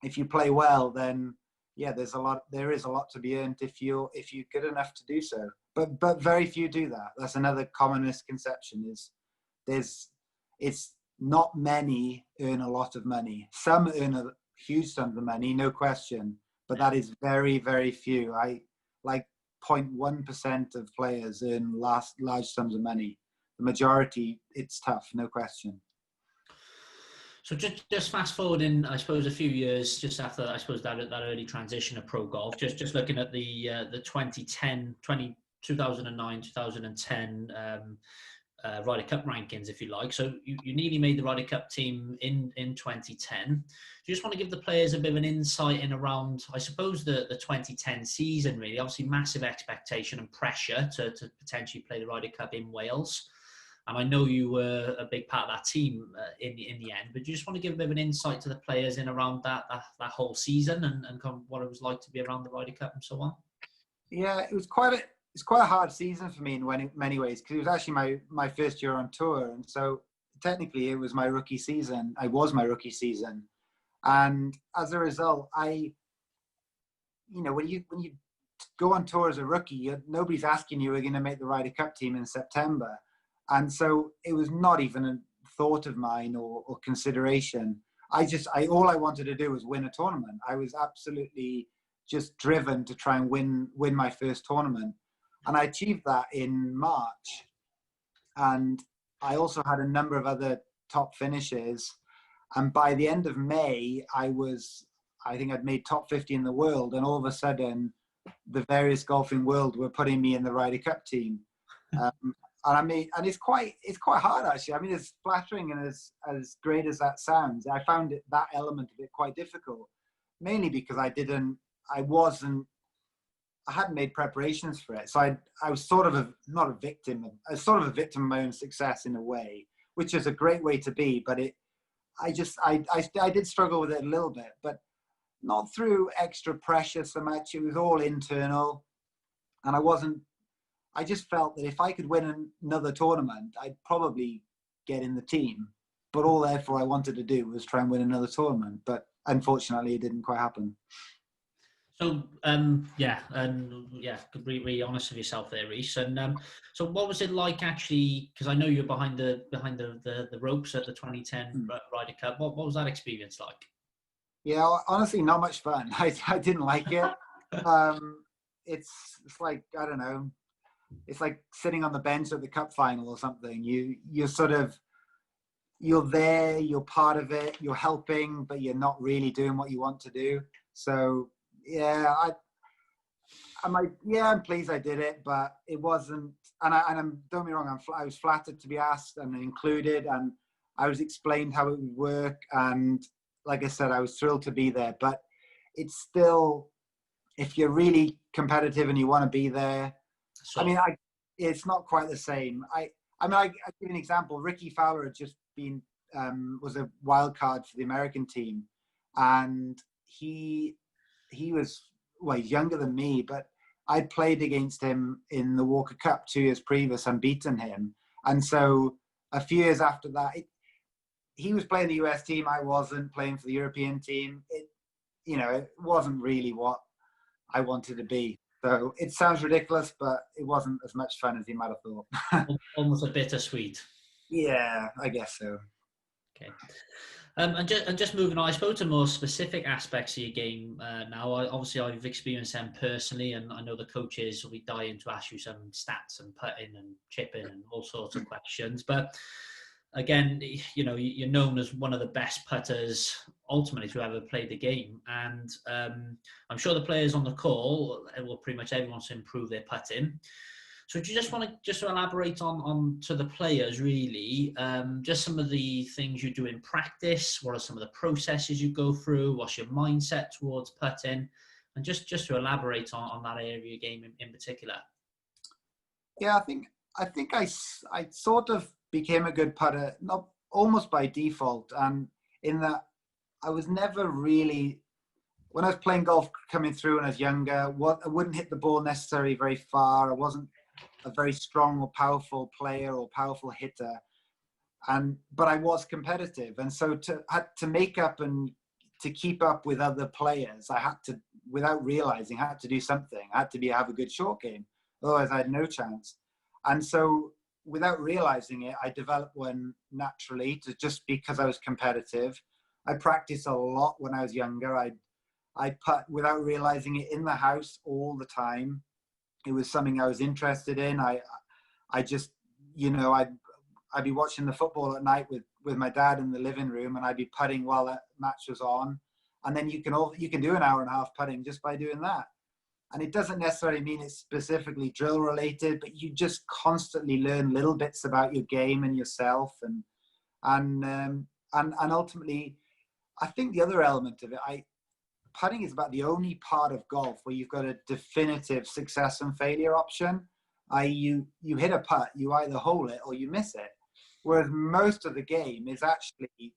if you play well, then yeah, there is a lot to be earned if you're good enough to do so. But very few do that. That's another common misconception, it's not many earn a lot of money. Some earn a huge sum of money, no question, but that is very, very few. 0.1% of players earn large sums of money. The majority, it's tough, no question. So just fast forwarding, I suppose, a few years just after, I suppose, that early transition of pro golf, just looking at the 2009, 2010 Ryder Cup rankings, if you like. So you nearly made the Ryder Cup team in 2010. Do you just want to give the players a bit of an insight in around, I suppose, the 2010 season, really? Obviously, massive expectation and pressure to potentially play the Ryder Cup in Wales. And I know you were a big part of that team in the end, but do you just want to give a bit of an insight to the players in around that whole season and kind of what it was like to be around the Ryder Cup and so on? Yeah, it was quite a hard season for me in many ways, because it was actually my first year on tour, and so technically it was my rookie season. And as a result, when you go on tour as a rookie, nobody's asking you, are going to make the Ryder Cup team in September. And so it was not even a thought of mine or consideration. All I wanted to do was win a tournament. I was absolutely just driven to try and win my first tournament. And I achieved that in March. And I also had a number of other top finishes. And by the end of May, I think I'd made top 50 in the world. And all of a sudden, the various golfing world were putting me in the Ryder Cup team. And it's quite hard, actually. I mean, as flattering and as great as that sounds, I found that element of it quite difficult, mainly because I hadn't made preparations for it. So I was sort of not a victim. I was sort of a victim of my own success in a way, which is a great way to be, but I did struggle with it a little bit, but not through extra pressure so much. It was all internal, and I just felt that if I could win another tournament, I'd probably get in the team. But all therefore I wanted to do was try and win another tournament. But unfortunately, it didn't quite happen. So could be really honest with yourself there, Reece. And so, what was it like actually? Because I know you're behind the ropes at the 2010 Ryder Cup. What was that experience like? Yeah, honestly, not much fun. I didn't like it. It's like, I don't know. It's like sitting on the bench at the cup final or something. You're there, you're part of it, you're helping, but you're not really doing what you want to do. So yeah, I'm pleased I did it, but it wasn't. And don't get me wrong, I was flattered to be asked and included, and I was explained how it would work. And like I said, I was thrilled to be there. But it's still, if you're really competitive and you want to be there, So, I mean, it's not quite the same. I give you an example. Ricky Fowler had just been was a wild card for the American team, and he was, well, he's younger than me, but I played against him in the Walker Cup 2 years previous and beaten him. And so a few years after that, he was playing the US team. I wasn't playing for the European team. It wasn't really what I wanted to be. So it sounds ridiculous, but it wasn't as much fun as you might have thought. almost a bittersweet. Yeah, I guess so. Okay. And just moving on, I suppose, to more specific aspects of your game now. Obviously, I've experienced them personally, and I know the coaches will be dying to ask you some stats and putting and chipping and all sorts of questions. But again, you're known as one of the best putters ultimately to ever play the game, and I'm sure the players on the call, pretty much everyone wants to improve their putting. So do you just want to elaborate on to the players really, just some of the things you do in practice? What are some of the processes you go through? What's your mindset towards putting? And just to elaborate on that area of your game in particular. Yeah, I think I sort of became a good putter, not almost by default, and in that I was never really, when I was playing golf coming through when I was younger, I wouldn't hit the ball necessarily very far. I wasn't a very strong or powerful player or powerful hitter, but I was competitive, and so had to make up and to keep up with other players, I had to, without realizing, I had to do something. I had to have a good short game, otherwise I had no chance. And so without realizing it, I developed one naturally, just because I was competitive. I practiced a lot when I was younger. I putt without realizing it in the house all the time. It was something I was interested in. I just, I'd be watching the football at night with my dad in the living room, and I'd be putting while that match was on. And then you can do an hour and a half putting just by doing that. And it doesn't necessarily mean it's specifically drill related, but you just constantly learn little bits about your game and yourself, and ultimately, I think the other element of it, putting is about the only part of golf where you've got a definitive success and failure option. You hit a putt, you either hole it or you miss it. Whereas most of the game is actually,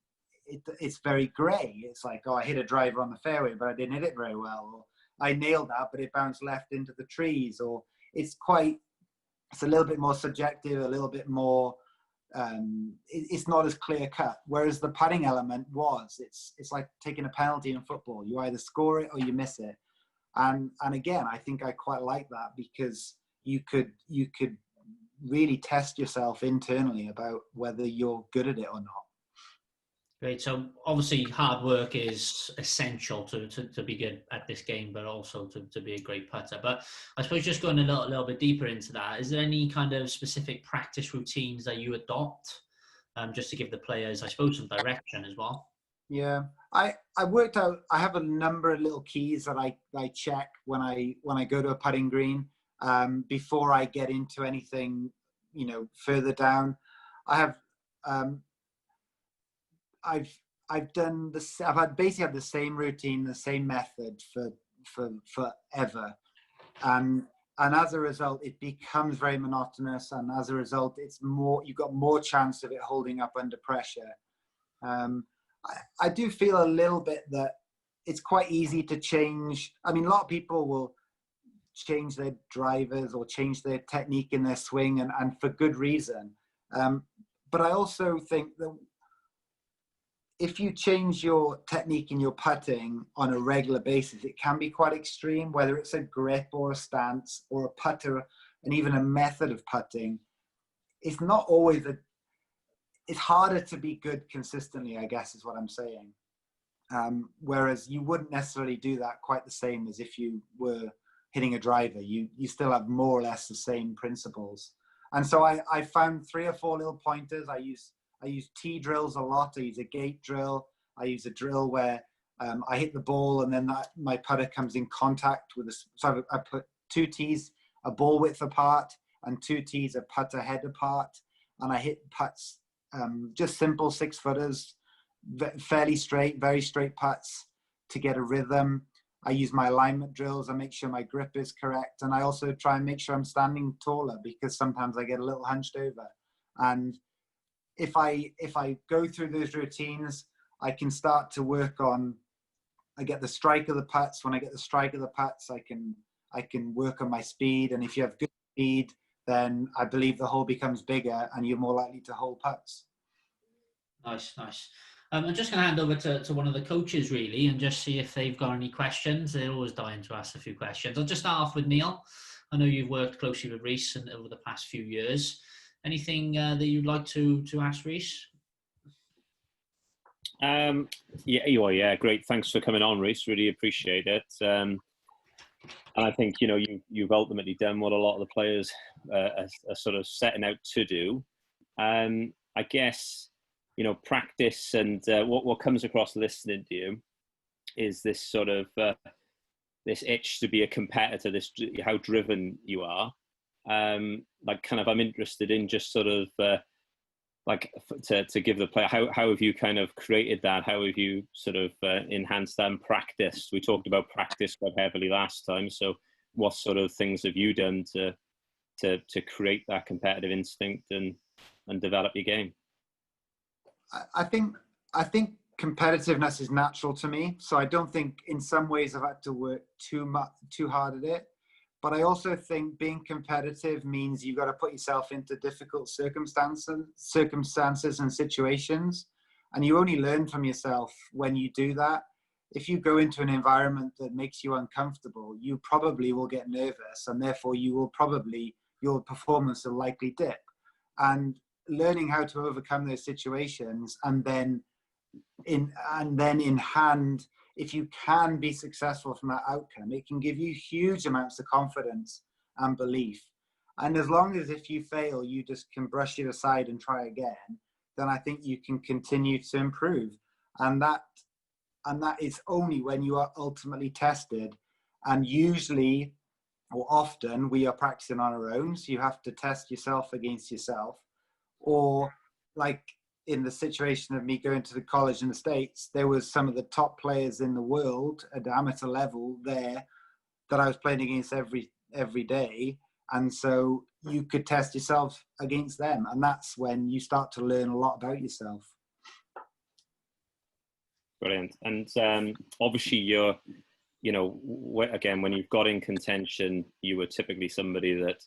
it's very grey. It's like, I hit a driver on the fairway, but I didn't hit it very well. Or I nailed that, but it bounced left into the trees. Or it's a little bit more subjective, a little bit more, it's not as clear cut. Whereas the putting element it's like taking a penalty in football. You either score it or you miss it. And again, I think I quite like that, because you could really test yourself internally about whether you're good at it or not. Great. So obviously hard work is essential to be good at this game, but also to be a great putter. But I suppose just going a little bit deeper into that, is there any kind of specific practice routines that you adopt, just to give the players, I suppose, some direction as well? Yeah, I worked out, I have a number of little keys that I check when I go to a putting green, before I get into anything, further down. I have, I've done this. I've basically had the same routine, the same method for forever, and as a result, it becomes very monotonous. And as a result, you've got more chance of it holding up under pressure. I do feel a little bit that it's quite easy to change. I mean, a lot of people will change their drivers or change their technique in their swing, and for good reason. But I also think that if you change your technique in your putting on a regular basis, it can be quite extreme, whether it's a grip or a stance or a putter and even a method of putting. It's not always it's harder to be good consistently, I guess is what I'm saying. Whereas you wouldn't necessarily do that quite the same as if you were hitting a driver. You still have more or less the same principles. And so I found 3 or 4 little pointers. I use tee drills a lot. I use a gate drill. I use a drill where I hit the ball and then my putter comes in contact with so I put 2 tees a ball width apart and 2 tees a putter head apart, and I hit putts, just simple 6-footers, fairly straight, very straight putts to get a rhythm. I use my alignment drills. I make sure my grip is correct, and I also try and make sure I'm standing taller, because sometimes I get a little hunched over. And if I go through those routines, I can start to work on. I get the strike of the putts. When I get the strike of the putts, I can work on my speed. And if you have good speed, then I believe the hole becomes bigger, and you're more likely to hole putts. Nice, nice. I'm just going to hand over to one of the coaches, really, and just see if they've got any questions. They're always dying to ask a few questions. I'll just start off with Neil. I know you've worked closely with Reece over the past few years. Anything that you'd like to ask Reece? Yeah, great. Thanks for coming on, Reece. Really appreciate it. And I think, you've ultimately done what a lot of the players are sort of setting out to do. I guess, practice and what comes across listening to you is this sort of this itch to be a competitor, how driven you are. I'm interested in just sort of to give the player, how have you kind of created that? How have you sort of enhanced that and practiced? We talked about practice quite heavily last time. So what sort of things have you done to create that competitive instinct and develop your game? I think competitiveness is natural to me. So I don't think in some ways I've had to work too hard at it. But I also think being competitive means you've got to put yourself into difficult circumstances and situations. And you only learn from yourself when you do that. If you go into an environment that makes you uncomfortable, you probably will get nervous, and therefore your performance will likely dip. And learning how to overcome those situations, and then in hand, if you can be successful from that outcome, it can give you huge amounts of confidence and belief. And as long as if you fail, you just can brush it aside and try again, then I think you can continue to improve. And that is only when you are ultimately tested. And usually, or often, we are practicing on our own. So you have to test yourself against yourself. Or like in the situation of me going to the college in the States, there was some of the top players in the world at the amateur level there that I was playing against every day. And so you could test yourself against them. And that's when you start to learn a lot about yourself. Brilliant. And obviously you're, again, when you've got in contention, you were typically somebody that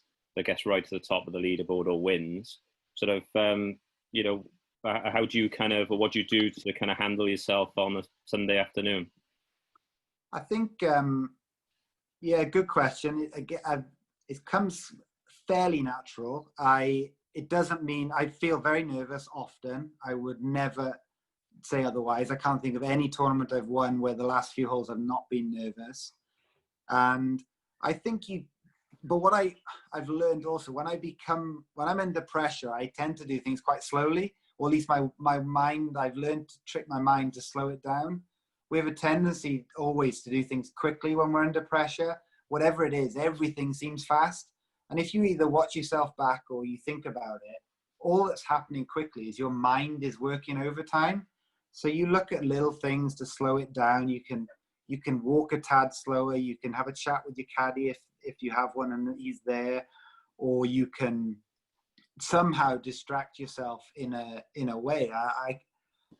gets right to the top of the leaderboard or wins. Sort of, how do you or what do you do to kind of handle yourself on a Sunday afternoon? I think, good question. It comes fairly natural. It doesn't mean I feel very nervous often. I would never say otherwise. I can't think of any tournament I've won where the last few holes have not been nervous. And I think but what I've learned also, when I'm under pressure, I tend to do things quite slowly, or at least my mind, I've learned to trick my mind to slow it down. We have a tendency always to do things quickly when we're under pressure. Whatever it is, everything seems fast. And if you either watch yourself back or you think about it, all that's happening quickly is your mind is working overtime. So you look at little things to slow it down. You can walk a tad slower. You can have a chat with your caddy if you have one and he's there, or you can somehow distract yourself in a way.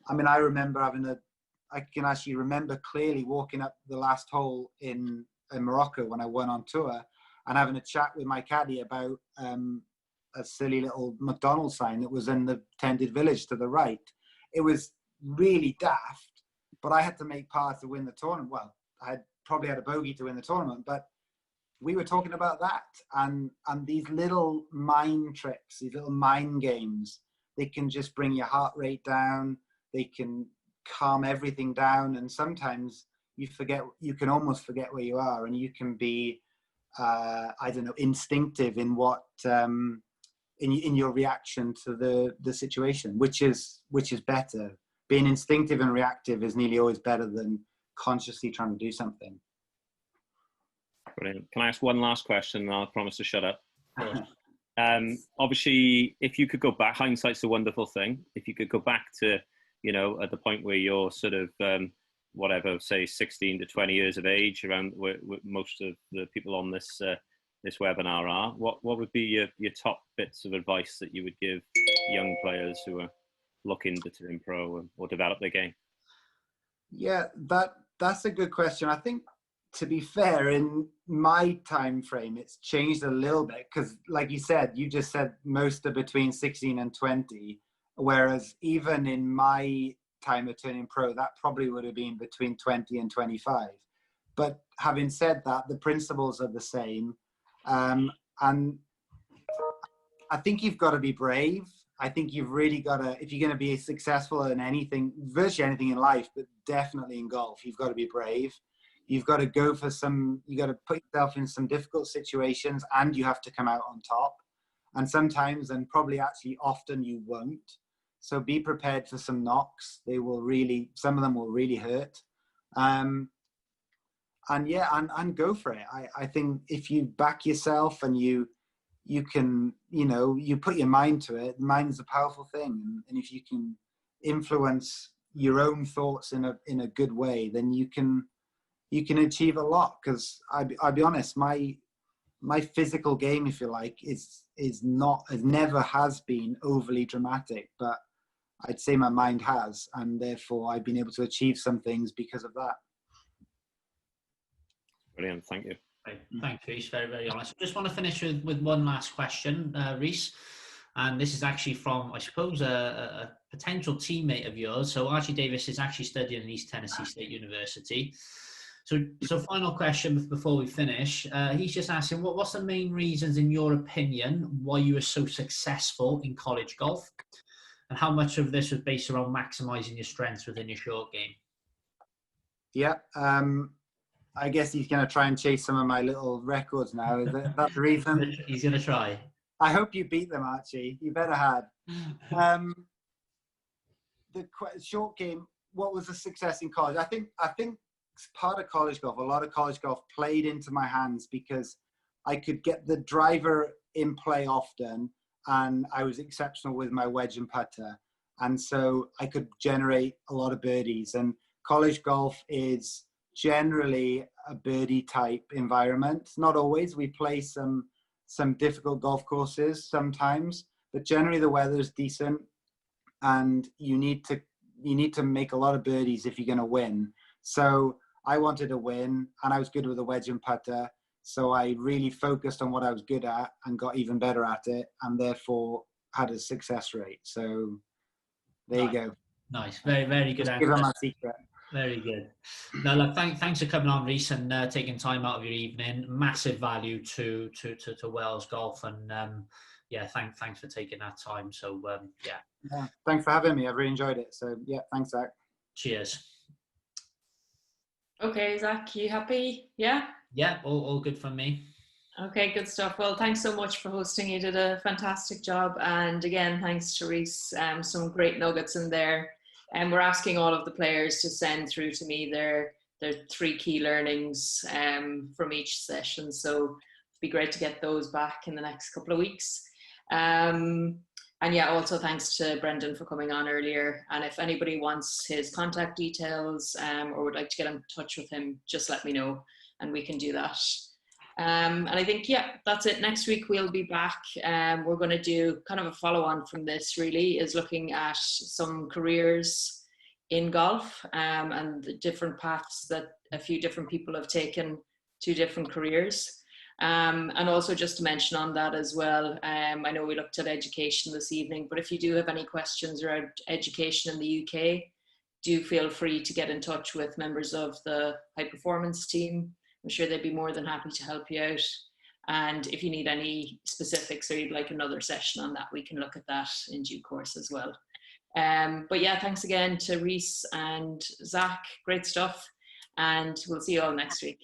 I mean, I can actually remember clearly walking up the last hole in Morocco when I went on tour and having a chat with my caddy about a silly little McDonald's sign that was in the tented village to the right. It was really daft, but I had to make par to win the tournament. Well, I had probably had a bogey to win the tournament, but we were talking about that and these little mind tricks, these little mind games, they can just bring your heart rate down. They can calm everything down. And sometimes you can almost forget where you are, and you can be, I don't know, instinctive in what, in your reaction to the situation, which is better. Being instinctive and reactive is nearly always better than consciously trying to do something. Brilliant. Can I ask one last question, and I'll promise to shut up? Obviously, if you could go back, hindsight's a wonderful thing. If you could go back to, you know, at the point where you're sort of, whatever, say 16 to 20 years of age, around where most of the people on this this webinar are, what would be your top bits of advice that you would give young players who are looking to turn pro or develop their game? Yeah, that's a good question. I think, to be fair, in my time frame, it's changed a little bit because, like you said, you just said most are between 16 and 20, whereas even in my time of turning pro, that probably would have been between 20 and 25. But having said that, the principles are the same. And I think you've got to be brave. I think you've really got to, if you're going to be successful in anything, virtually anything in life, but definitely in golf, you've got to be brave. You've got to go for you got to put yourself in some difficult situations, and you have to come out on top. And sometimes, and probably actually often, you won't. So be prepared for some knocks. Some of them will really hurt. And yeah, and go for it. I think if you back yourself and you can, you know, you put your mind to it, mind is a powerful thing. And if you can influence your own thoughts in a good way, then you can achieve a lot. Because I'll be honest, my physical game, if you like, never has been overly dramatic, but I'd say my mind has, and therefore I've been able to achieve some things because of that. Brilliant, thank you. Thanks, Rhys. Very, very honest. I just want to finish with one last question, Rhys. And this is actually from, I suppose, a potential teammate of yours. So Archie Davies is actually studying at East Tennessee State University. So final question before we finish. He's just asking, what's the main reasons, in your opinion, why you were so successful in college golf? And how much of this was based around maximizing your strengths within your short game? Yeah. I guess he's going to try and chase some of my little records now. Is that the reason? He's going to try. I hope you beat them, Archie. You better had. The short game, what was the success in college? I think part of college golf, a lot of college golf played into my hands because I could get the driver in play often, and I was exceptional with my wedge and putter. And so I could generate a lot of birdies. And college golf is generally a birdie type environment. Not always. We play some difficult golf courses sometimes, but generally the weather is decent, and you need to make a lot of birdies if you're going to win. So I wanted to win, and I was good with the wedge and putter. So I really focused on what I was good at and got even better at it, and therefore had a success rate. So there you go. Nice. Very, very good answer. Give them my secret. Very good. No, look, thanks for coming on, Rhys, and taking time out of your evening. Massive value to Wales Golf, and yeah, thanks for taking that time. So yeah, thanks for having me. I've really enjoyed it. So yeah, thanks, Zach. Cheers. Okay, Zach, you happy? Yeah? Yeah, all good from me. Okay, good stuff. Well, thanks so much for hosting. You did a fantastic job. And again, thanks to Rhys. Some great nuggets in there. And we're asking all of the players to send through to me their 3 key learnings from each session. So it'd be great to get those back in the next couple of weeks. And yeah, also thanks to Brendan for coming on earlier. And if anybody wants his contact details or would like to get in touch with him, just let me know and we can do that. And I think, yeah, that's it. Next week we'll be back. We're going to do kind of a follow-on from this, really, is looking at some careers in golf, and the different paths that a few different people have taken to different careers. And also just to mention on that as well, I know we looked at education this evening, but if you do have any questions around education in the UK, do feel free to get in touch with members of the high performance team. I'm sure they'd be more than happy to help you out. And if you need any specifics or you'd like another session on that, we can look at that in due course as well. But yeah, thanks again to Rhys and Zach. Great stuff. And we'll see you all next week.